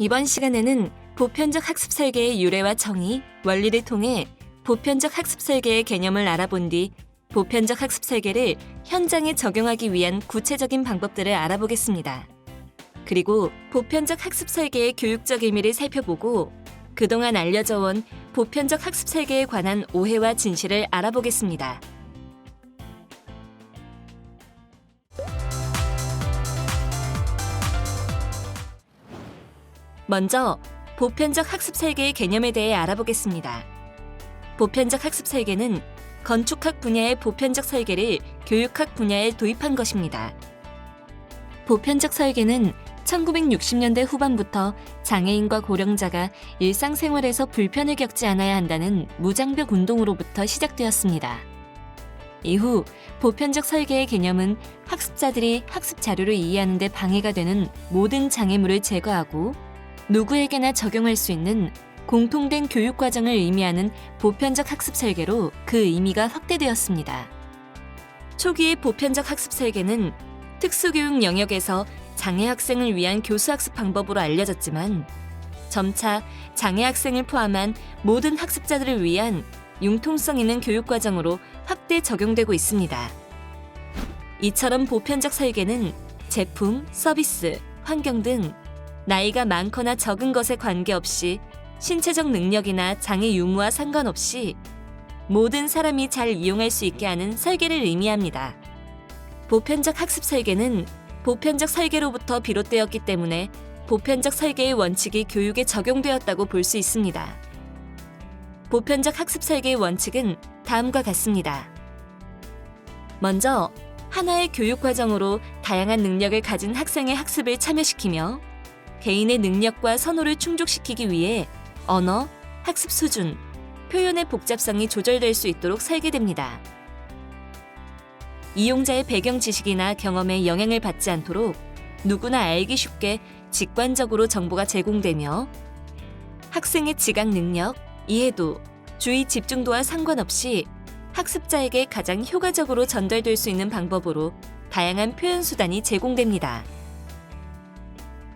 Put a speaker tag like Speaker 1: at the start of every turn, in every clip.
Speaker 1: 이번 시간에는 보편적 학습 설계의 유래와 정의, 원리를 통해 보편적 학습 설계의 개념을 알아본 뒤 보편적 학습 설계를 현장에 적용하기 위한 구체적인 방법들을 알아보겠습니다. 그리고 보편적 학습 설계의 교육적 의미를 살펴보고 그동안 알려져 온 보편적 학습 설계에 관한 오해와 진실을 알아보겠습니다. 먼저 보편적 학습 설계의 개념에 대해 알아보겠습니다. 보편적 학습 설계는 건축학 분야의 보편적 설계를 교육학 분야에 도입한 것입니다. 보편적 설계는 1960년대 후반부터 장애인과 고령자가 일상생활에서 불편을 겪지 않아야 한다는 무장벽 운동으로부터 시작되었습니다. 이후 보편적 설계의 개념은 학습자들이 학습 자료를 이해하는 데 방해가 되는 모든 장애물을 제거하고 누구에게나 적용할 수 있는 공통된 교육 과정을 의미하는 보편적 학습 설계로 그 의미가 확대되었습니다. 초기의 보편적 학습 설계는 특수교육 영역에서 장애 학생을 위한 교수 학습 방법으로 알려졌지만 점차 장애 학생을 포함한 모든 학습자들을 위한 융통성 있는 교육 과정으로 확대 적용되고 있습니다. 이처럼 보편적 설계는 제품, 서비스, 환경 등 나이가 많거나 적은 것에 관계없이 신체적 능력이나 장애 유무와 상관없이 모든 사람이 잘 이용할 수 있게 하는 설계를 의미합니다. 보편적 학습 설계는 보편적 설계로부터 비롯되었기 때문에 보편적 설계의 원칙이 교육에 적용되었다고 볼 수 있습니다. 보편적 학습 설계의 원칙은 다음과 같습니다. 먼저, 하나의 교육 과정으로 다양한 능력을 가진 학생의 학습을 참여시키며 개인의 능력과 선호를 충족시키기 위해 언어, 학습 수준, 표현의 복잡성이 조절될 수 있도록 설계됩니다. 이용자의 배경 지식이나 경험에 영향을 받지 않도록 누구나 알기 쉽게 직관적으로 정보가 제공되며 학생의 지각 능력, 이해도, 주의 집중도와 상관없이 학습자에게 가장 효과적으로 전달될 수 있는 방법으로 다양한 표현 수단이 제공됩니다.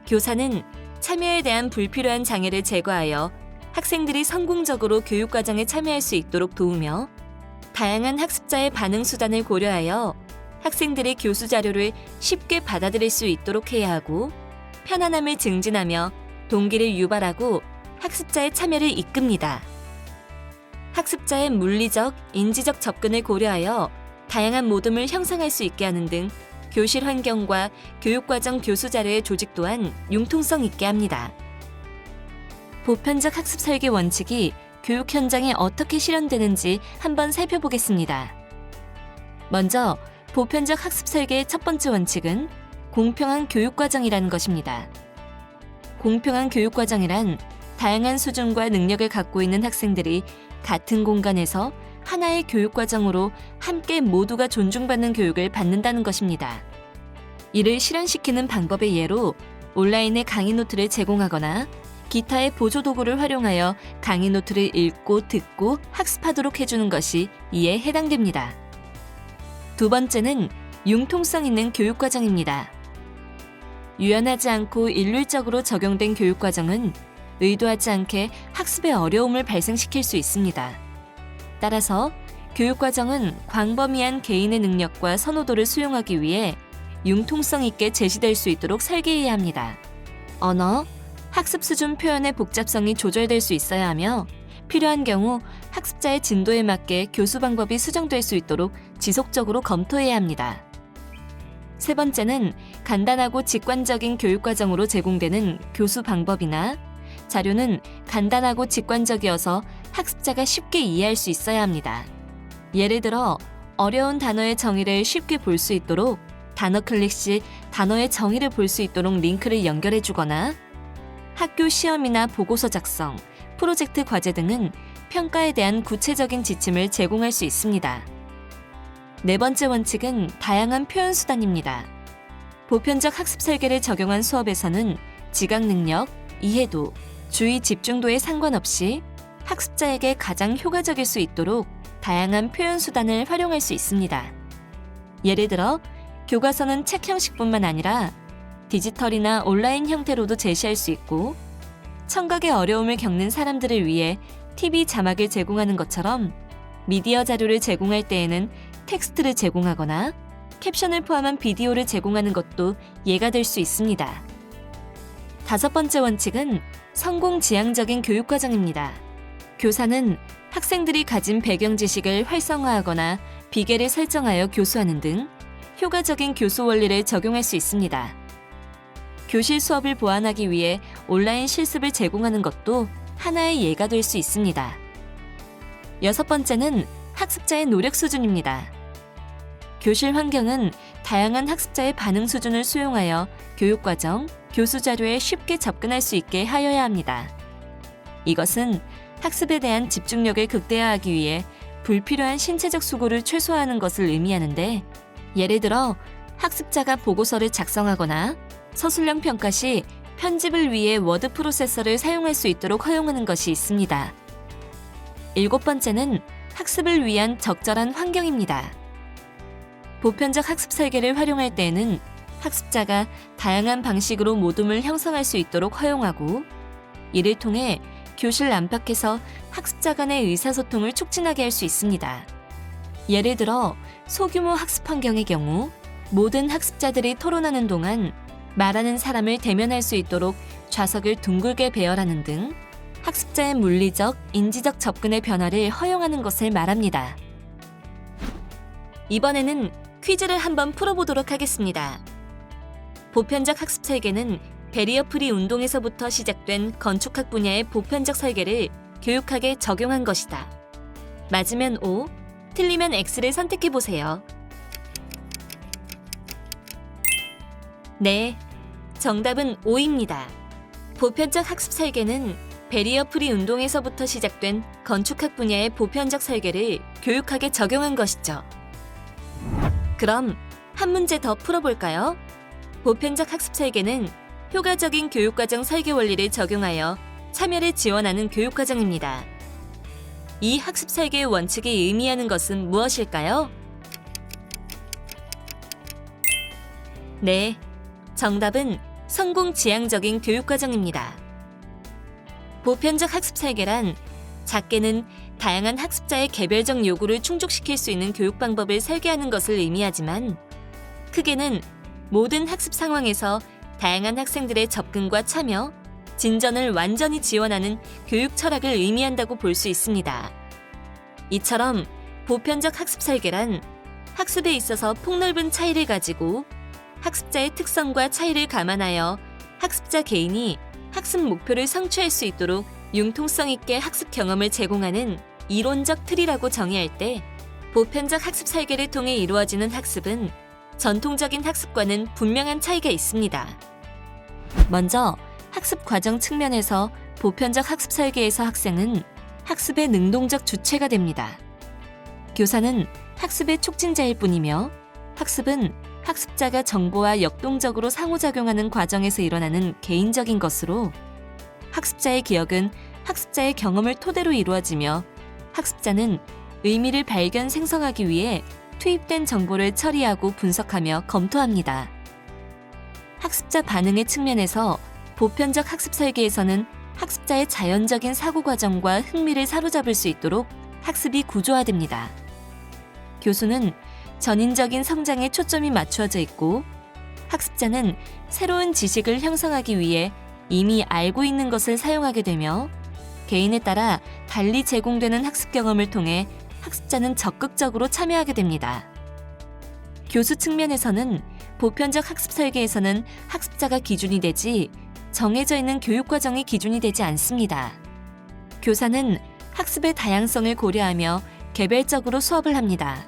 Speaker 1: 교사는 참여에 대한 불필요한 장애를 제거하여 학생들이 성공적으로 교육과정에 참여할 수 있도록 도우며 다양한 학습자의 반응 수단을 고려하여 학생들이 교수 자료를 쉽게 받아들일 수 있도록 해야 하고 편안함을 증진하며 동기를 유발하고 학습자의 참여를 이끕니다. 학습자의 물리적, 인지적 접근을 고려하여 다양한 모둠을 형성할 수 있게 하는 등 교실 환경과 교육과정 교수 자료의 조직 또한 융통성 있게 합니다. 보편적 학습 설계 원칙이 교육 현장에 어떻게 실현되는지 한번 살펴보겠습니다. 먼저 보편적 학습 설계의 첫 번째 원칙은 공평한 교육 과정이라는 것입니다. 공평한 교육 과정이란 다양한 수준과 능력을 갖고 있는 학생들이 같은 공간에서 하나의 교육 과정으로 함께 모두가 존중받는 교육을 받는다는 것입니다. 이를 실현시키는 방법의 예로 온라인의 강의 노트를 제공하거나 기타의 보조 도구를 활용하여 강의 노트를 읽고 듣고 학습하도록 해주는 것이 이에 해당됩니다. 두 번째는 융통성 있는 교육 과정입니다. 유연하지 않고 일률적으로 적용된 교육 과정은 의도하지 않게 학습에 어려움을 발생시킬 수 있습니다. 따라서 교육 과정은 광범위한 개인의 능력과 선호도를 수용하기 위해 융통성 있게 제시될 수 있도록 설계해야 합니다. 언어, 학습 수준 표현의 복잡성이 조절될 수 있어야 하며 필요한 경우 학습자의 진도에 맞게 교수 방법이 수정될 수 있도록 지속적으로 검토해야 합니다. 세 번째는 간단하고 직관적인 교육 과정으로 제공되는 교수 방법이나 자료는 간단하고 직관적이어서 학습자가 쉽게 이해할 수 있어야 합니다. 예를 들어 어려운 단어의 정의를 쉽게 볼 수 있도록 단어 클릭 시 단어의 정의를 볼 수 있도록 링크를 연결해 주거나 학교 시험이나 보고서 작성, 프로젝트 과제 등은 평가에 대한 구체적인 지침을 제공할 수 있습니다. 네 번째 원칙은 다양한 표현 수단입니다. 보편적 학습 설계를 적용한 수업에서는 지각 능력, 이해도, 주의 집중도에 상관없이 학습자에게 가장 효과적일 수 있도록 다양한 표현 수단을 활용할 수 있습니다. 예를 들어 교과서는 책 형식뿐만 아니라 디지털이나 온라인 형태로도 제시할 수 있고 청각의 어려움을 겪는 사람들을 위해 TV 자막을 제공하는 것처럼 미디어 자료를 제공할 때에는 텍스트를 제공하거나 캡션을 포함한 비디오를 제공하는 것도 예가 될 수 있습니다. 5번째 원칙은 성공지향적인 교육과정입니다. 교사는 학생들이 가진 배경 지식을 활성화하거나 비계를 설정하여 교수하는 등 효과적인 교수 원리를 적용할 수 있습니다. 교실 수업을 보완하기 위해 온라인 실습을 제공하는 것도 하나의 예가 될 수 있습니다. 6번째는 학습자의 노력 수준입니다. 교실 환경은 다양한 학습자의 반응 수준을 수용하여 교육과정, 교수 자료에 쉽게 접근할 수 있게 하여야 합니다. 이것은 학습에 대한 집중력을 극대화하기 위해 불필요한 신체적 수고를 최소화하는 것을 의미하는데, 예를 들어 학습자가 보고서를 작성하거나 서술형 평가 시 편집을 위해 워드 프로세서를 사용할 수 있도록 허용하는 것이 있습니다. 7번째는 학습을 위한 적절한 환경입니다. 보편적 학습 설계를 활용할 때에는 학습자가 다양한 방식으로 모둠을 형성할 수 있도록 허용하고, 이를 통해 교실 안팎에서 학습자 간의 의사소통을 촉진하게 할 수 있습니다. 예를 들어 소규모 학습 환경의 경우 모든 학습자들이 토론하는 동안 말하는 사람을 대면할 수 있도록 좌석을 둥글게 배열하는 등 학습자의 물리적, 인지적 접근의 변화를 허용하는 것을 말합니다. 이번에는 퀴즈를 한번 풀어보도록 하겠습니다. 보편적 학습 설계는 베리어 프리 운동에서부터 시작된 건축학 분야의 보편적 설계를 교육학에 적용한 것이다. 맞으면 O, 틀리면 X를 선택해보세요. 네, 정답은 O입니다. 보편적 학습 설계는 베리어 프리 운동에서부터 시작된 건축학 분야의 보편적 설계를 교육학에 적용한 것이죠. 그럼 한 문제 더 풀어볼까요? 보편적 학습 설계는 효과적인 교육과정 설계 원리를 적용하여 참여를 지원하는 교육과정입니다. 이 학습 설계의 원칙이 의미하는 것은 무엇일까요? 네, 정답은 성공지향적인 교육과정입니다. 보편적 학습 설계란 작게는 다양한 학습자의 개별적 요구를 충족시킬 수 있는 교육 방법을 설계하는 것을 의미하지만, 크게는 모든 학습 상황에서 다양한 학생들의 접근과 참여, 진전을 완전히 지원하는 교육 철학을 의미한다고 볼 수 있습니다. 이처럼 보편적 학습 설계란 학습에 있어서 폭넓은 차이를 가지고 학습자의 특성과 차이를 감안하여 학습자 개인이 학습 목표를 성취할 수 있도록 융통성 있게 학습 경험을 제공하는 이론적 틀이라고 정의할 때, 보편적 학습 설계를 통해 이루어지는 학습은 전통적인 학습과는 분명한 차이가 있습니다. 먼저 학습 과정 측면에서 보편적 학습 설계에서 학생은 학습의 능동적 주체가 됩니다. 교사는 학습의 촉진자일 뿐이며, 학습은 학습자가 정보와 역동적으로 상호작용하는 과정에서 일어나는 개인적인 것으로, 학습자의 기억은 학습자의 경험을 토대로 이루어지며, 학습자는 의미를 발견 생성하기 위해 투입된 정보를 처리하고 분석하며 검토합니다. 학습자 반응의 측면에서 보편적 학습 설계에서는 학습자의 자연적인 사고 과정과 흥미를 사로잡을 수 있도록 학습이 구조화됩니다. 교수는 전인적인 성장에 초점이 맞추어져 있고, 학습자는 새로운 지식을 형성하기 위해 이미 알고 있는 것을 사용하게 되며, 개인에 따라 달리 제공되는 학습 경험을 통해 학습자는 적극적으로 참여하게 됩니다. 교수 측면에서는 보편적 학습 설계에서는 학습자가 기준이 되지 정해져 있는 교육 과정이 기준이 되지 않습니다. 교사는 학습의 다양성을 고려하며 개별적으로 수업을 합니다.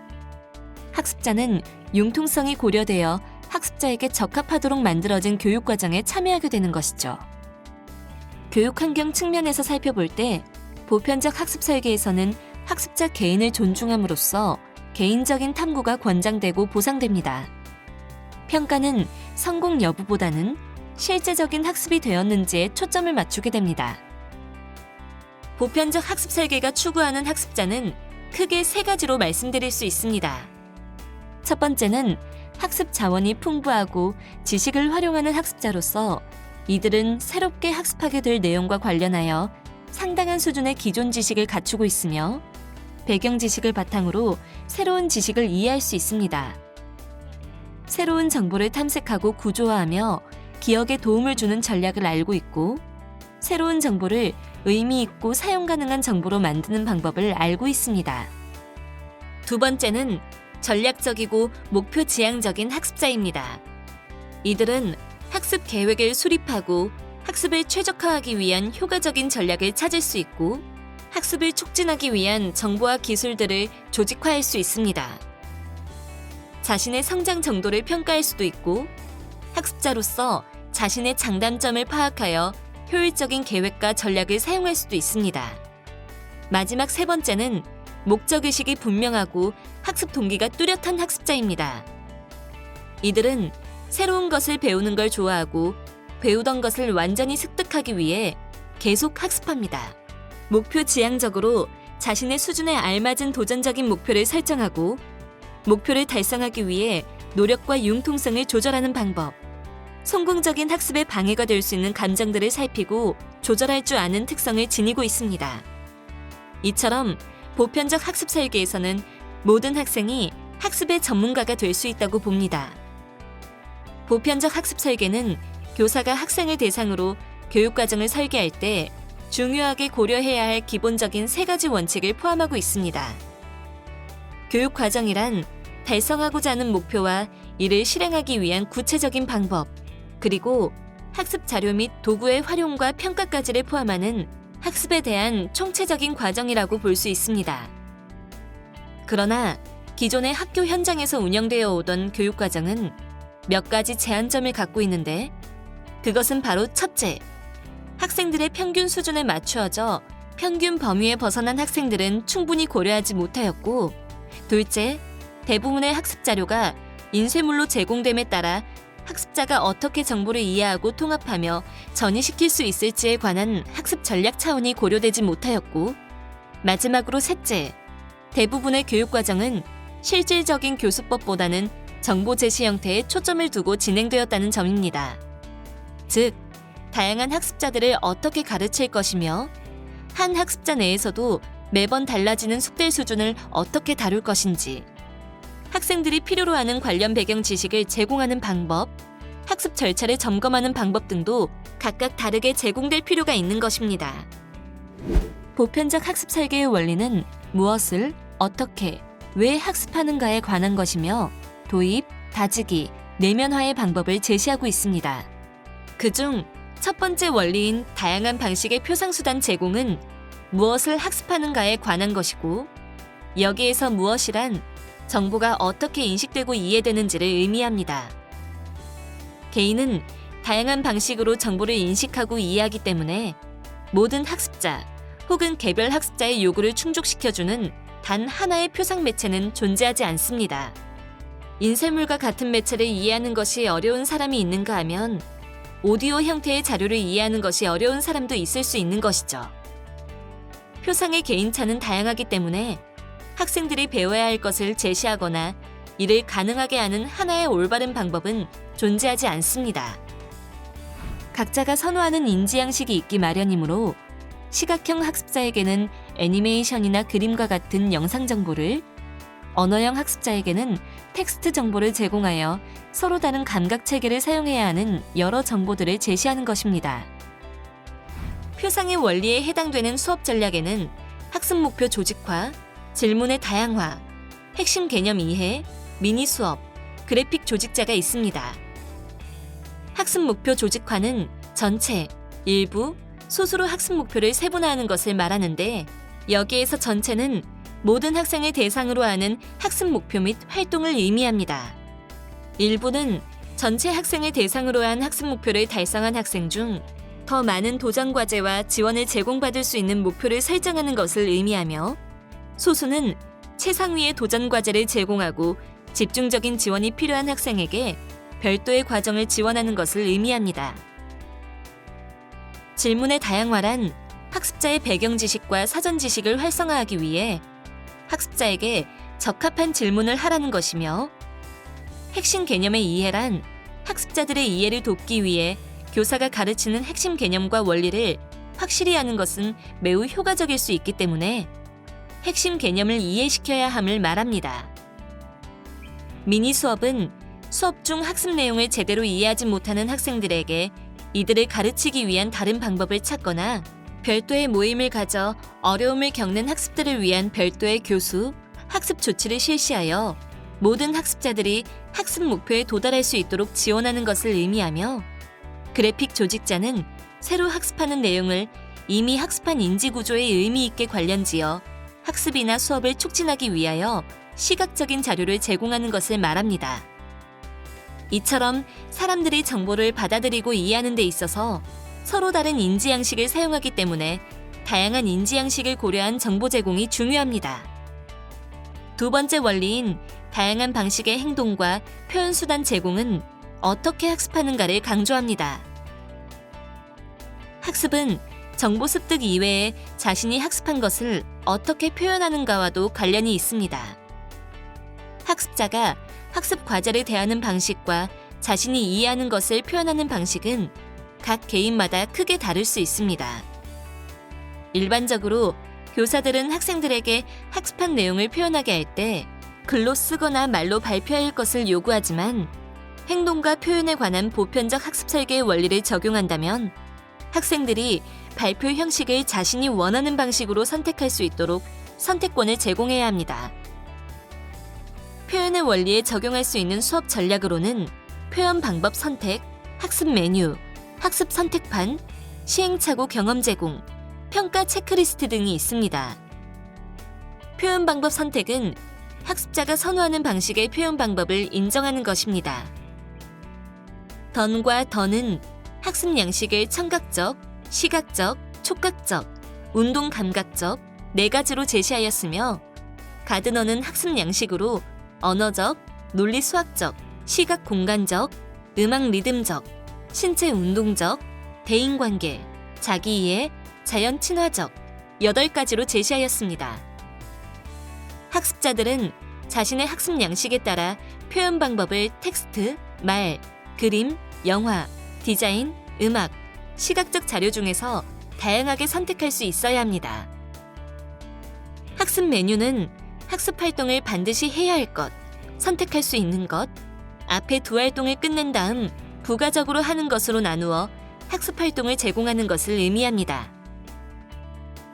Speaker 1: 학습자는 융통성이 고려되어 학습자에게 적합하도록 만들어진 교육 과정에 참여하게 되는 것이죠. 교육 환경 측면에서 살펴볼 때 보편적 학습 설계에서는 학습자 개인을 존중함으로써 개인적인 탐구가 권장되고 보상됩니다. 평가는 성공 여부보다는 실제적인 학습이 되었는지에 초점을 맞추게 됩니다. 보편적 학습 설계가 추구하는 학습자는 크게 3가지로 말씀드릴 수 있습니다. 첫 번째는 학습 자원이 풍부하고 지식을 활용하는 학습자로서 이들은 새롭게 학습하게 될 내용과 관련하여 상당한 수준의 기존 지식을 갖추고 있으며 배경 지식을 바탕으로 새로운 지식을 이해할 수 있습니다. 새로운 정보를 탐색하고 구조화하며 기억에 도움을 주는 전략을 알고 있고 새로운 정보를 의미 있고 사용 가능한 정보로 만드는 방법을 알고 있습니다. 두 번째는 전략적이고 목표 지향적인 학습자입니다. 이들은 학습 계획을 수립하고 학습을 최적화하기 위한 효과적인 전략을 찾을 수 있고 학습을 촉진하기 위한 정보와 기술들을 조직화할 수 있습니다. 자신의 성장 정도를 평가할 수도 있고 학습자로서 자신의 장단점을 파악하여 효율적인 계획과 전략을 사용할 수도 있습니다. 마지막 세 번째는 목적의식이 분명하고 학습 동기가 뚜렷한 학습자입니다. 이들은 새로운 것을 배우는 걸 좋아하고 배우던 것을 완전히 습득하기 위해 계속 학습합니다. 목표 지향적으로 자신의 수준에 알맞은 도전적인 목표를 설정하고 목표를 달성하기 위해 노력과 융통성을 조절하는 방법, 성공적인 학습에 방해가 될 수 있는 감정들을 살피고 조절할 줄 아는 특성을 지니고 있습니다. 이처럼 보편적 학습 설계에서는 모든 학생이 학습의 전문가가 될 수 있다고 봅니다. 보편적 학습 설계는 교사가 학생을 대상으로 교육과정을 설계할 때 중요하게 고려해야 할 기본적인 세 가지 원칙을 포함하고 있습니다. 교육과정이란 달성하고자 하는 목표와 이를 실행하기 위한 구체적인 방법, 그리고 학습 자료 및 도구의 활용과 평가까지를 포함하는 학습에 대한 총체적인 과정이라고 볼 수 있습니다. 그러나 기존의 학교 현장에서 운영되어 오던 교육과정은 몇 가지 제한점을 갖고 있는데 그것은 바로 첫째, 학생들의 평균 수준에 맞추어져 평균 범위에 벗어난 학생들은 충분히 고려하지 못하였고 둘째, 대부분의 학습 자료가 인쇄물로 제공됨에 따라 학습자가 어떻게 정보를 이해하고 통합하며 전이시킬 수 있을지에 관한 학습 전략 차원이 고려되지 못하였고 마지막으로 셋째, 대부분의 교육과정은 실질적인 교수법보다는 정보 제시 형태에 초점을 두고 진행되었다는 점입니다. 즉, 다양한 학습자들을 어떻게 가르칠 것이며 한 학습자 내에서도 매번 달라지는 숙될 수준을 어떻게 다룰 것인지, 학생들이 필요로 하는 관련 배경 지식을 제공하는 방법, 학습 절차를 점검하는 방법 등도 각각 다르게 제공될 필요가 있는 것입니다. 보편적 학습 설계의 원리는 무엇을, 어떻게, 왜 학습하는가에 관한 것이며 도입, 다지기, 내면화의 방법을 제시하고 있습니다. 그중 첫 번째 원리인 다양한 방식의 표상수단 제공은 무엇을 학습하는가에 관한 것이고 여기에서 무엇이란 정보가 어떻게 인식되고 이해되는지를 의미합니다. 개인은 다양한 방식으로 정보를 인식하고 이해하기 때문에 모든 학습자 혹은 개별 학습자의 요구를 충족시켜주는 단 하나의 표상 매체는 존재하지 않습니다. 인쇄물과 같은 매체를 이해하는 것이 어려운 사람이 있는가 하면 오디오 형태의 자료를 이해하는 것이 어려운 사람도 있을 수 있는 것이죠. 표상의 개인차는 다양하기 때문에 학생들이 배워야 할 것을 제시하거나 이를 가능하게 하는 하나의 올바른 방법은 존재하지 않습니다. 각자가 선호하는 인지 양식이 있기 마련이므로 시각형 학습자에게는 애니메이션이나 그림과 같은 영상 정보를, 언어형 학습자에게는 텍스트 정보를 제공하여 서로 다른 감각 체계를 사용해야 하는 여러 정보들을 제시하는 것입니다. 표상의 원리에 해당되는 수업 전략에는 학습 목표 조직화, 질문의 다양화, 핵심 개념 이해, 미니 수업, 그래픽 조직자가 있습니다. 학습 목표 조직화는 전체, 일부, 소수로 학습 목표를 세분화하는 것을 말하는데 여기에서 전체는 모든 학생을 대상으로 하는 학습 목표 및 활동을 의미합니다. 일부는 전체 학생을 대상으로 한 학습 목표를 달성한 학생 중 더 많은 도전 과제와 지원을 제공받을 수 있는 목표를 설정하는 것을 의미하며 소수는 최상위의 도전 과제를 제공하고 집중적인 지원이 필요한 학생에게 별도의 과정을 지원하는 것을 의미합니다. 질문의 다양화란 학습자의 배경 지식과 사전 지식을 활성화하기 위해 학습자에게 적합한 질문을 하라는 것이며 핵심 개념의 이해란 학습자들의 이해를 돕기 위해 교사가 가르치는 핵심 개념과 원리를 확실히 아는 것은 매우 효과적일 수 있기 때문에 핵심 개념을 이해시켜야 함을 말합니다. 미니 수업은 수업 중 학습 내용을 제대로 이해하지 못하는 학생들에게 이들을 가르치기 위한 다른 방법을 찾거나 별도의 모임을 가져 어려움을 겪는 학습들을 위한 별도의 교수, 학습 조치를 실시하여 모든 학습자들이 학습 목표에 도달할 수 있도록 지원하는 것을 의미하며, 그래픽 조직자는 새로 학습하는 내용을 이미 학습한 인지 구조에 의미 있게 관련지어 학습이나 수업을 촉진하기 위하여 시각적인 자료를 제공하는 것을 말합니다. 이처럼 사람들이 정보를 받아들이고 이해하는 데 있어서 서로 다른 인지 양식을 사용하기 때문에 다양한 인지 양식을 고려한 정보 제공이 중요합니다. 두 번째 원리인 다양한 방식의 행동과 표현 수단 제공은 어떻게 학습하는가를 강조합니다. 학습은 정보 습득 이외에 자신이 학습한 것을 어떻게 표현하는가와도 관련이 있습니다. 학습자가 학습 과제를 대하는 방식과 자신이 이해하는 것을 표현하는 방식은 각 개인마다 크게 다를 수 있습니다. 일반적으로 교사들은 학생들에게 학습한 내용을 표현하게 할 때 글로 쓰거나 말로 발표할 것을 요구하지만, 행동과 표현에 관한 보편적 학습 설계의 원리를 적용한다면 학생들이 발표 형식을 자신이 원하는 방식으로 선택할 수 있도록 선택권을 제공해야 합니다. 표현의 원리에 적용할 수 있는 수업 전략으로는 표현 방법 선택, 학습 메뉴, 학습 선택판, 시행착오 경험 제공, 평가 체크리스트 등이 있습니다. 표현 방법 선택은 학습자가 선호하는 방식의 표현 방법을 인정하는 것입니다. 던과 던은 학습 양식을 청각적, 시각적, 촉각적, 운동 감각적 4가지로 제시하였으며, 가드너는 학습 양식으로 언어적, 논리 수학적, 시각 공간적, 음악 리듬적, 신체 운동적, 대인관계, 자기이해, 자연 친화적 8가지로 제시하였습니다. 학습자들은 자신의 학습 양식에 따라 표현 방법을 텍스트, 말, 그림, 영화, 디자인, 음악, 시각적 자료 중에서 다양하게 선택할 수 있어야 합니다. 학습 메뉴는 학습 활동을 반드시 해야 할 것, 선택할 수 있는 것, 앞에 두 활동을 끝낸 다음 부가적으로 하는 것으로 나누어 학습 활동을 제공하는 것을 의미합니다.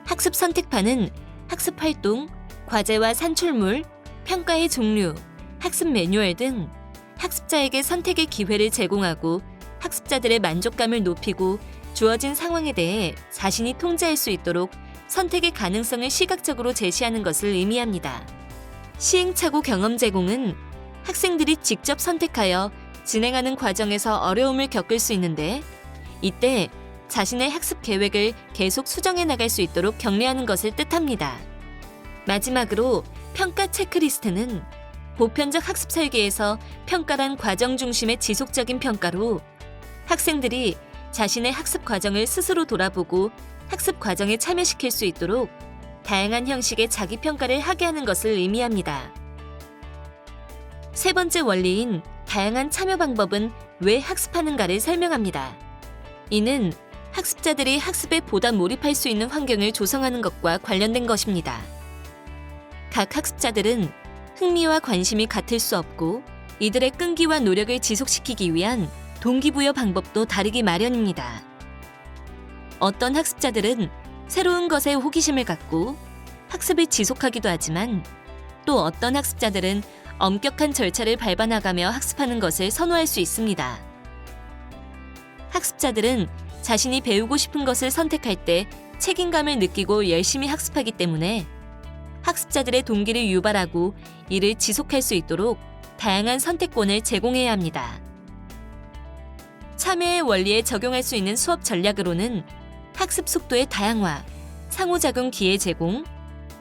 Speaker 1: 학습 선택판은 학습 활동, 과제와 산출물, 평가의 종류, 학습 매뉴얼 등 학습자에게 선택의 기회를 제공하고 학습자들의 만족감을 높이고 주어진 상황에 대해 자신이 통제할 수 있도록 선택의 가능성을 시각적으로 제시하는 것을 의미합니다. 시행착오 경험 제공은 학생들이 직접 선택하여 진행하는 과정에서 어려움을 겪을 수 있는데, 이때 자신의 학습 계획을 계속 수정해 나갈 수 있도록 격려하는 것을 뜻합니다. 마지막으로 평가 체크리스트는 보편적 학습 설계에서 평가란 과정 중심의 지속적인 평가로 학생들이 자신의 학습 과정을 스스로 돌아보고 학습 과정에 참여시킬 수 있도록 다양한 형식의 자기 평가를 하게 하는 것을 의미합니다. 세 번째 원리인 다양한 참여 방법은 왜 학습하는가를 설명합니다. 이는 학습자들이 학습에 보다 몰입할 수 있는 환경을 조성하는 것과 관련된 것입니다. 각 학습자들은 흥미와 관심이 같을 수 없고 이들의 끈기와 노력을 지속시키기 위한 동기부여 방법도 다르기 마련입니다. 어떤 학습자들은 새로운 것에 호기심을 갖고 학습을 지속하기도 하지만, 또 어떤 학습자들은 엄격한 절차를 밟아나가며 학습하는 것을 선호할 수 있습니다. 학습자들은 자신이 배우고 싶은 것을 선택할 때 책임감을 느끼고 열심히 학습하기 때문에 학습자들의 동기를 유발하고 이를 지속할 수 있도록 다양한 선택권을 제공해야 합니다. 참여의 원리에 적용할 수 있는 수업 전략으로는 학습 속도의 다양화, 상호작용 기회 제공,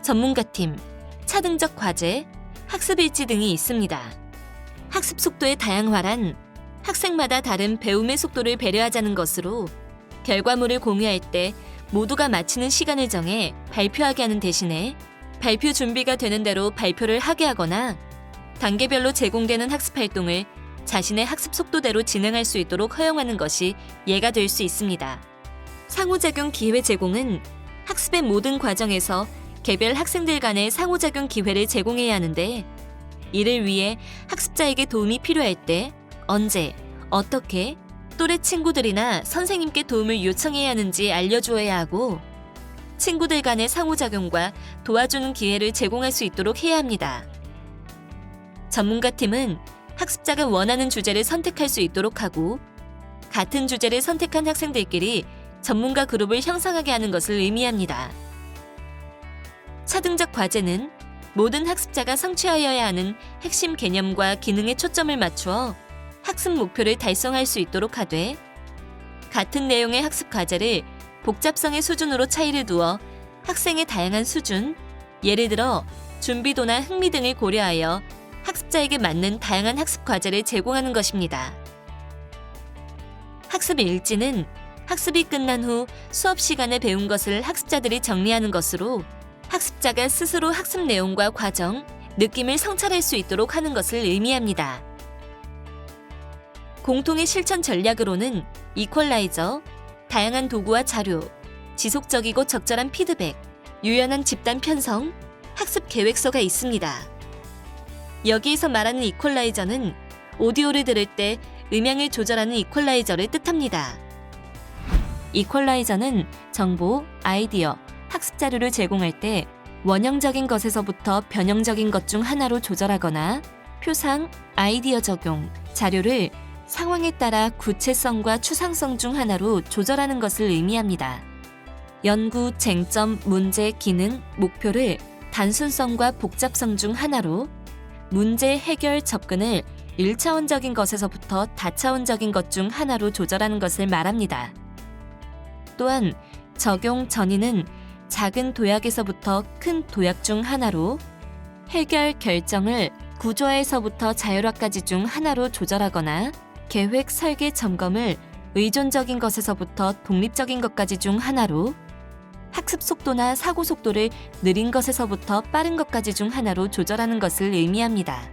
Speaker 1: 전문가팀, 차등적 과제, 학습 일지 등이 있습니다. 학습 속도의 다양화란 학생마다 다른 배움의 속도를 배려하자는 것으로 결과물을 공유할 때 모두가 마치는 시간을 정해 발표하게 하는 대신에 발표 준비가 되는 대로 발표를 하게 하거나 단계별로 제공되는 학습 활동을 자신의 학습 속도대로 진행할 수 있도록 허용하는 것이 예가 될 수 있습니다. 상호작용 기회 제공은 학습의 모든 과정에서 개별 학생들 간의 상호작용 기회를 제공해야 하는데, 이를 위해 학습자에게 도움이 필요할 때 언제, 어떻게 또래 친구들이나 선생님께 도움을 요청해야 하는지 알려주어야 하고, 친구들 간의 상호작용과 도와주는 기회를 제공할 수 있도록 해야 합니다. 전문가팀은 학습자가 원하는 주제를 선택할 수 있도록 하고, 같은 주제를 선택한 학생들끼리 전문가 그룹을 형성하게 하는 것을 의미합니다. 차등적 과제는 모든 학습자가 성취하여야 하는 핵심 개념과 기능에 초점을 맞추어 학습 목표를 달성할 수 있도록 하되, 같은 내용의 학습 과제를 복잡성의 수준으로 차이를 두어 학생의 다양한 수준, 예를 들어 준비도나 흥미 등을 고려하여 학습자에게 맞는 다양한 학습 과제를 제공하는 것입니다. 학습 일지는 학습이 끝난 후 수업 시간에 배운 것을 학습자들이 정리하는 것으로 학습자가 스스로 학습 내용과 과정, 느낌을 성찰할 수 있도록 하는 것을 의미합니다. 공통의 실천 전략으로는 이퀄라이저, 다양한 도구와 자료, 지속적이고 적절한 피드백, 유연한 집단 편성, 학습 계획서가 있습니다. 여기에서 말하는 이퀄라이저는 오디오를 들을 때 음향을 조절하는 이퀄라이저를 뜻합니다. 이퀄라이저는 정보, 아이디어, 학습 자료를 제공할 때 원형적인 것에서부터 변형적인 것 중 하나로 조절하거나 표상, 아이디어 적용, 자료를 상황에 따라 구체성과 추상성 중 하나로 조절하는 것을 의미합니다. 연구, 쟁점, 문제, 기능, 목표를 단순성과 복잡성 중 하나로, 문제 해결 접근을 1차원적인 것에서부터 다차원적인 것 중 하나로 조절하는 것을 말합니다. 또한 적용 전이는 작은 도약에서부터 큰 도약 중 하나로, 해결 결정을 구조화에서부터 자율화까지 중 하나로 조절하거나 계획 설계 점검을 의존적인 것에서부터 독립적인 것까지 중 하나로, 학습 속도나 사고 속도를 느린 것에서부터 빠른 것까지 중 하나로 조절하는 것을 의미합니다.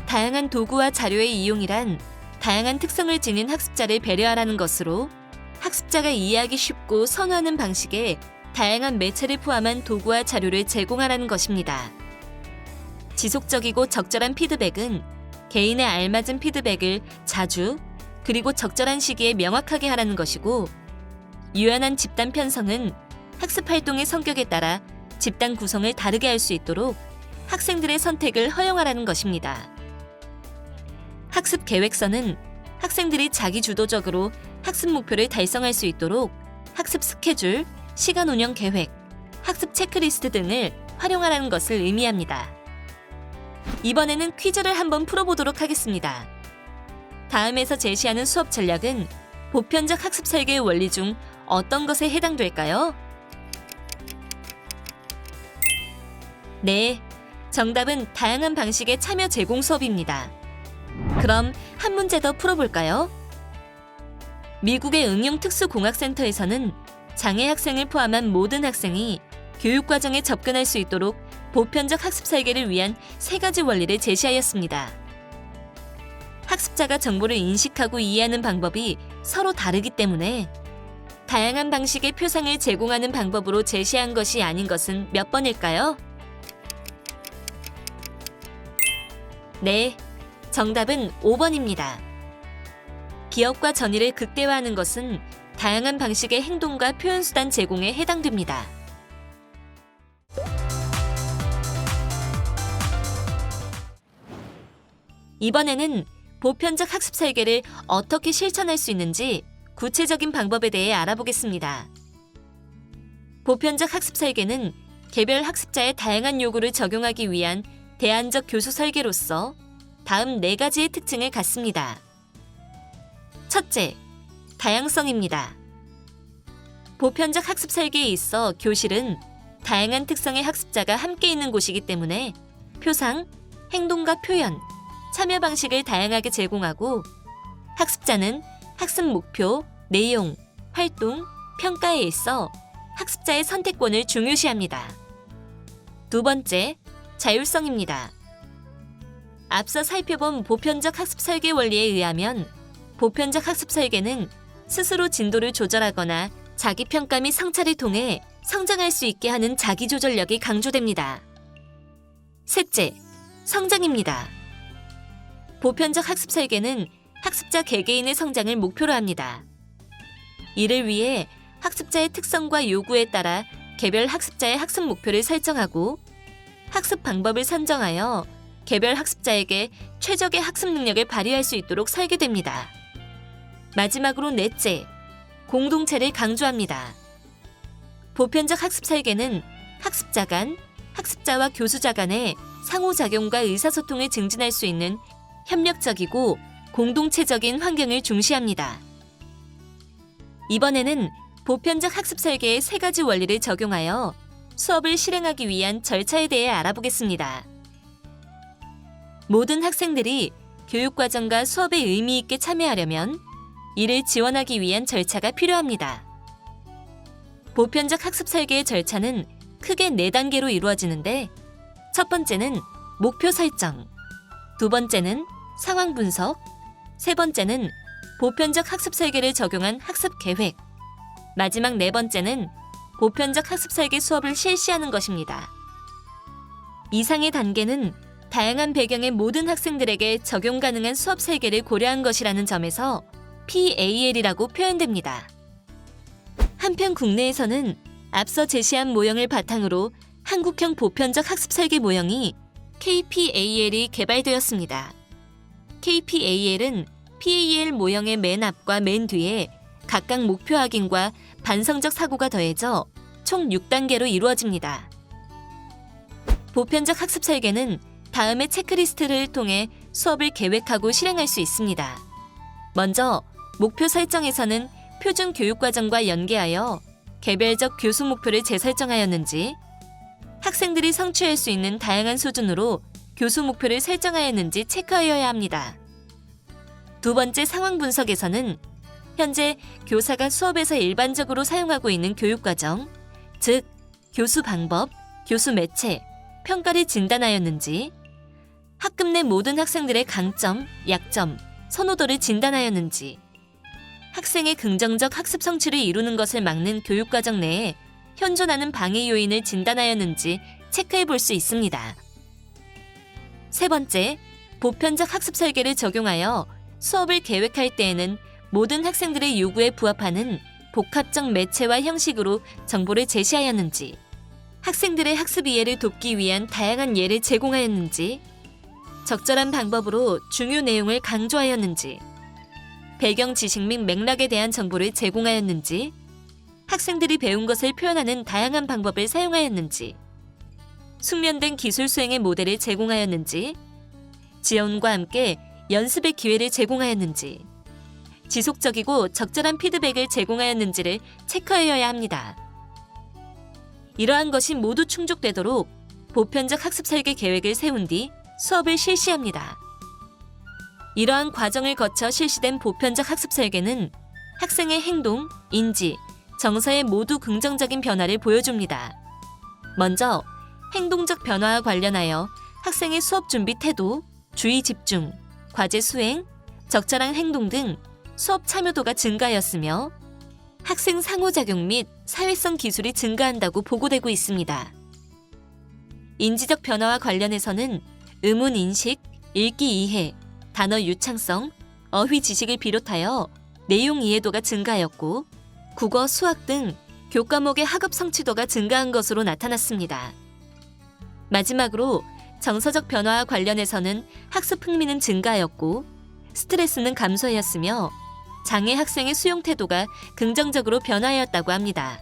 Speaker 1: 다양한 도구와 자료의 이용이란 다양한 특성을 지닌 학습자를 배려하라는 것으로, 학습자가 이해하기 쉽고 선호하는 방식의 다양한 매체를 포함한 도구와 자료를 제공하라는 것입니다. 지속적이고 적절한 피드백은 개인에 알맞은 피드백을 자주 그리고 적절한 시기에 명확하게 하라는 것이고, 유연한 집단 편성은 학습 활동의 성격에 따라 집단 구성을 다르게 할 수 있도록 학생들의 선택을 허용하라는 것입니다. 학습 계획서는 학생들이 자기 주도적으로 학습 목표를 달성할 수 있도록 학습 스케줄, 시간 운영 계획, 학습 체크리스트 등을 활용하라는 것을 의미합니다. 이번에는 퀴즈를 한번 풀어보도록 하겠습니다. 다음에서 제시하는 수업 전략은 보편적 학습 설계의 원리 중 어떤 것에 해당될까요? 네, 정답은 다양한 방식의 참여 제공 수업입니다. 그럼 한 문제 더 풀어볼까요? 미국의 응용특수공학센터에서는 장애 학생을 포함한 모든 학생이 교육과정에 접근할 수 있도록 보편적 학습 설계를 위한 3가지 원리를 제시하였습니다. 학습자가 정보를 인식하고 이해하는 방법이 서로 다르기 때문에 다양한 방식의 표상을 제공하는 방법으로 제시한 것이 아닌 것은 몇 번일까요? 네, 정답은 5번입니다. 기억과 전이를 극대화하는 것은 다양한 방식의 행동과 표현수단 제공에 해당됩니다. 이번에는 보편적 학습 설계를 어떻게 실천할 수 있는지 구체적인 방법에 대해 알아보겠습니다. 보편적 학습 설계는 개별 학습자의 다양한 요구를 적용하기 위한 대안적 교수 설계로서 다음 4가지의 특징을 갖습니다. 첫째, 다양성입니다. 보편적 학습 설계에 있어 교실은 다양한 특성의 학습자가 함께 있는 곳이기 때문에 표상, 행동과 표현, 참여 방식을 다양하게 제공하고, 학습자는 학습 목표, 내용, 활동, 평가에 있어 학습자의 선택권을 중요시합니다. 두 번째, 자율성입니다. 앞서 살펴본 보편적 학습 설계 원리에 의하면 보편적 학습 설계는 스스로 진도를 조절하거나 자기평가 및 성찰을 통해 성장할 수 있게 하는 자기조절력이 강조됩니다. 셋째, 성장입니다. 보편적 학습 설계는 학습자 개개인의 성장을 목표로 합니다. 이를 위해 학습자의 특성과 요구에 따라 개별 학습자의 학습 목표를 설정하고 학습 방법을 선정하여 개별 학습자에게 최적의 학습 능력을 발휘할 수 있도록 설계됩니다. 마지막으로 넷째, 공동체를 강조합니다. 보편적 학습 설계는 학습자 간, 학습자와 교수자 간의 상호작용과 의사소통을 증진할 수 있는 협력적이고 공동체적인 환경을 중시합니다. 이번에는 보편적 학습 설계의 3가지 원리를 적용하여 수업을 실행하기 위한 절차에 대해 알아보겠습니다. 모든 학생들이 교육과정과 수업에 의미 있게 참여하려면 이를 지원하기 위한 절차가 필요합니다. 보편적 학습 설계의 절차는 크게 4단계로 이루어지는데 첫 번째는 목표 설정, 두 번째는 상황 분석, 세 번째는 보편적 학습 설계를 적용한 학습 계획, 마지막 4번째는 보편적 학습 설계 수업을 실시하는 것입니다. 이상의 단계는 다양한 배경의 모든 학생들에게 적용 가능한 수업 설계를 고려한 것이라는 점에서 PAL이라고 표현됩니다. 한편 국내에서는 앞서 제시한 모형을 바탕으로 한국형 보편적 학습 설계 모형이 KPAL이 개발되었습니다. KPAL은 PAL 모형의 맨 앞과 맨 뒤에 각각 목표 확인과 반성적 사고가 더해져 총 6단계로 이루어집니다. 보편적 학습 설계는 다음의 체크리스트를 통해 수업을 계획하고 실행할 수 있습니다. 먼저 목표 설정에서는 표준 교육과정과 연계하여 개별적 교수 목표를 재설정하였는지, 학생들이 성취할 수 있는 다양한 수준으로 교수 목표를 설정하였는지 체크하여야 합니다. 두 번째 상황 분석에서는 현재 교사가 수업에서 일반적으로 사용하고 있는 교육과정, 즉 교수 방법, 교수 매체, 평가를 진단하였는지, 학급 내 모든 학생들의 강점, 약점, 선호도를 진단하였는지, 학생의 긍정적 학습 성취를 이루는 것을 막는 교육과정 내에 현존하는 방해 요인을 진단하였는지 체크해 볼 수 있습니다. 세 번째, 보편적 학습 설계를 적용하여 수업을 계획할 때에는 모든 학생들의 요구에 부합하는 복합적 매체와 형식으로 정보를 제시하였는지, 학생들의 학습 이해를 돕기 위한 다양한 예를 제공하였는지, 적절한 방법으로 중요 내용을 강조하였는지, 배경 지식 및 맥락에 대한 정보를 제공하였는지, 학생들이 배운 것을 표현하는 다양한 방법을 사용하였는지, 숙련된 기술 수행의 모델을 제공하였는지, 지원과 함께 연습의 기회를 제공하였는지, 지속적이고 적절한 피드백을 제공하였는지를 체크하여야 합니다. 이러한 것이 모두 충족되도록 보편적 학습 설계 계획을 세운 뒤 수업을 실시합니다. 이러한 과정을 거쳐 실시된 보편적 학습 설계는 학생의 행동, 인지, 정서에 모두 긍정적인 변화를 보여줍니다. 먼저 행동적 변화와 관련하여 학생의 수업 준비 태도, 주의 집중, 과제 수행, 적절한 행동 등 수업 참여도가 증가하였으며 학생 상호작용 및 사회성 기술이 증가한다고 보고되고 있습니다. 인지적 변화와 관련해서는 의문 인식, 읽기 이해, 단어 유창성, 어휘 지식을 비롯하여 내용 이해도가 증가하였고 국어, 수학 등 교과목의 학업 성취도가 증가한 것으로 나타났습니다. 마지막으로 정서적 변화와 관련해서는 학습 흥미는 증가하였고 스트레스는 감소하였으며 장애 학생의 수용 태도가 긍정적으로 변화하였다고 합니다.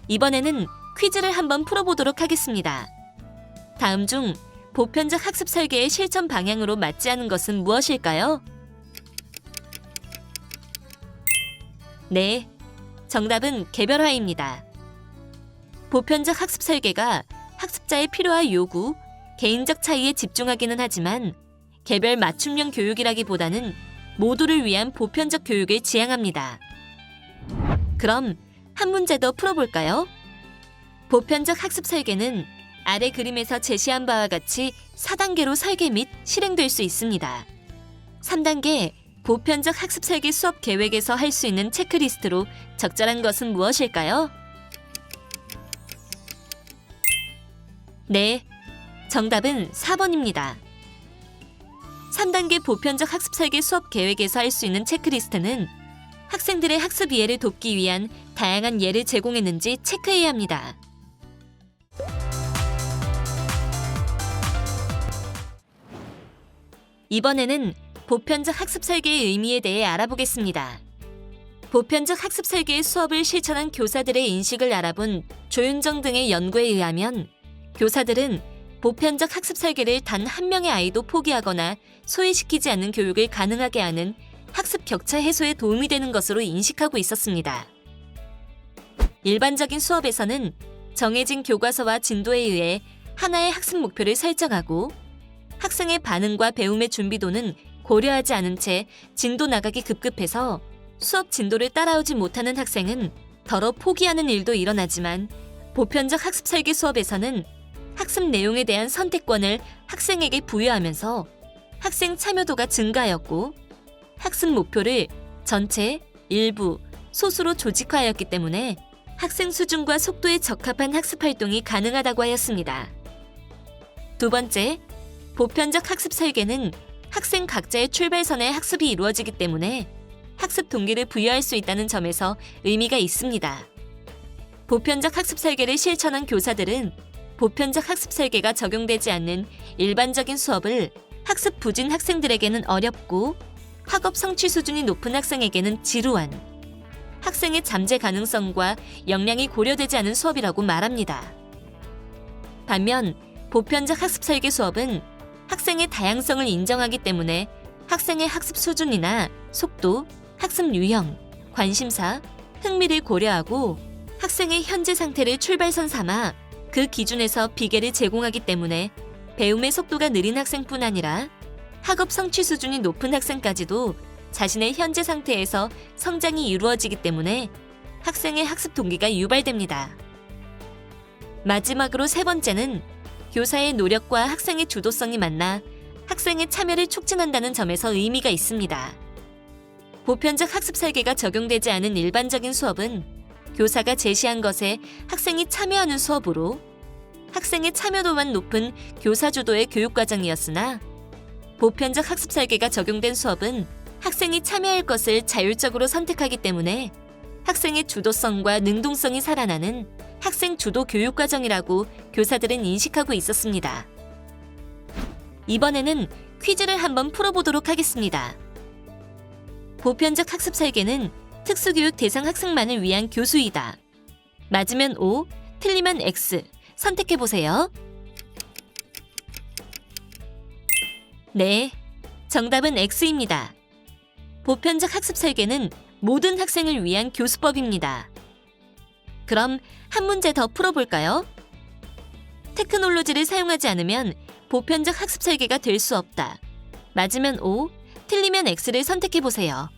Speaker 1: 이번에는 퀴즈를 한번 풀어보도록 하겠습니다. 다음 중 보편적 학습 설계의 실천 방향으로 맞지 않은 것은 무엇일까요? 네, 정답은 개별화입니다. 보편적 학습 설계가 학습자의 필요와 요구, 개인적 차이에 집중하기는 하지만 개별 맞춤형 교육이라기보다는 모두를 위한 보편적 교육을 지향합니다. 그럼 한 문제 더 풀어볼까요? 보편적 학습 설계는 아래 그림에서 제시한 바와 같이 4단계로 설계 및 실행될 수 있습니다. 3단계 보편적 학습 설계 수업 계획에서 할 수 있는 체크리스트로 적절한 것은 무엇일까요? 네, 정답은 4번입니다. 3단계 보편적 학습 설계 수업 계획에서 할 수 있는 체크리스트는 학생들의 학습 이해를 돕기 위한 다양한 예를 제공했는지 체크해야 합니다. 이번에는 보편적 학습 설계의 의미에 대해 알아보겠습니다. 보편적 학습 설계의 수업을 실천한 교사들의 인식을 알아본 조윤정 등의 연구에 의하면 교사들은 보편적 학습 설계를 단 한 명의 아이도 포기하거나 소외시키지 않는 교육을 가능하게 하는 학습 격차 해소에 도움이 되는 것으로 인식하고 있었습니다. 일반적인 수업에서는 정해진 교과서와 진도에 의해 하나의 학습 목표를 설정하고 학생의 반응과 배움의 준비도는 고려하지 않은 채 진도 나가기 급급해서 수업 진도를 따라오지 못하는 학생은 더러 포기하는 일도 일어나지만 보편적 학습 설계 수업에서는 학습 내용에 대한 선택권을 학생에게 부여하면서 학생 참여도가 증가하였고 학습 목표를 전체, 일부, 소수로 조직화하였기 때문에 학생 수준과 속도에 적합한 학습 활동이 가능하다고 하였습니다. 두 번째, 보편적 학습 설계는 학생 각자의 출발선에 학습이 이루어지기 때문에 학습 동기를 부여할 수 있다는 점에서 의미가 있습니다. 보편적 학습 설계를 실천한 교사들은 보편적 학습 설계가 적용되지 않는 일반적인 수업을 학습 부진 학생들에게는 어렵고 학업 성취 수준이 높은 학생에게는 지루한 학생의 잠재 가능성과 역량이 고려되지 않은 수업이라고 말합니다. 반면 보편적 학습 설계 수업은 학생의 다양성을 인정하기 때문에 학생의 학습 수준이나 속도, 학습 유형, 관심사, 흥미를 고려하고 학생의 현재 상태를 출발선 삼아 그 기준에서 비계를 제공하기 때문에 배움의 속도가 느린 학생뿐 아니라 학업 성취 수준이 높은 학생까지도 자신의 현재 상태에서 성장이 이루어지기 때문에 학생의 학습 동기가 유발됩니다. 마지막으로 세 번째는 교사의 노력과 학생의 주도성이 만나 학생의 참여를 촉진한다는 점에서 의미가 있습니다. 보편적 학습 설계가 적용되지 않은 일반적인 수업은 교사가 제시한 것에 학생이 참여하는 수업으로 학생의 참여도만 높은 교사 주도의 교육과정이었으나 보편적 학습 설계가 적용된 수업은 학생이 참여할 것을 자율적으로 선택하기 때문에 학생의 주도성과 능동성이 살아나는 학생 주도 교육과정이라고 교사들은 인식하고 있었습니다. 이번에는 퀴즈를 한번 풀어보도록 하겠습니다. 보편적 학습 설계는 특수교육 대상 학생만을 위한 교수이다. 맞으면 O, 틀리면 X. 선택해보세요. 네, 정답은 X입니다. 보편적 학습 설계는 모든 학생을 위한 교수법입니다. 그럼 한 문제 더 풀어볼까요? 테크놀로지를 사용하지 않으면 보편적 학습 설계가 될 수 없다. 맞으면 O, 틀리면 X를 선택해보세요.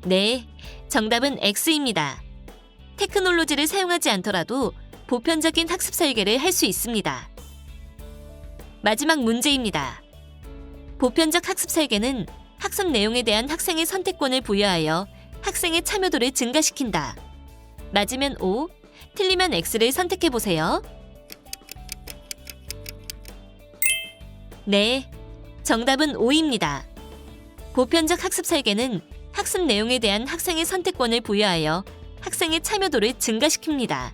Speaker 1: 네, 정답은 X입니다. 테크놀로지를 사용하지 않더라도 보편적인 학습 설계를 할 수 있습니다. 마지막 문제입니다. 보편적 학습 설계는 학습 내용에 대한 학생의 선택권을 부여하여 학생의 참여도를 증가시킨다. 맞으면 O, 틀리면 X를 선택해보세요. 네, 정답은 O입니다. 보편적 학습 설계는 학습 내용에 대한 학생의 선택권을 부여하여 학생의 참여도를 증가시킵니다.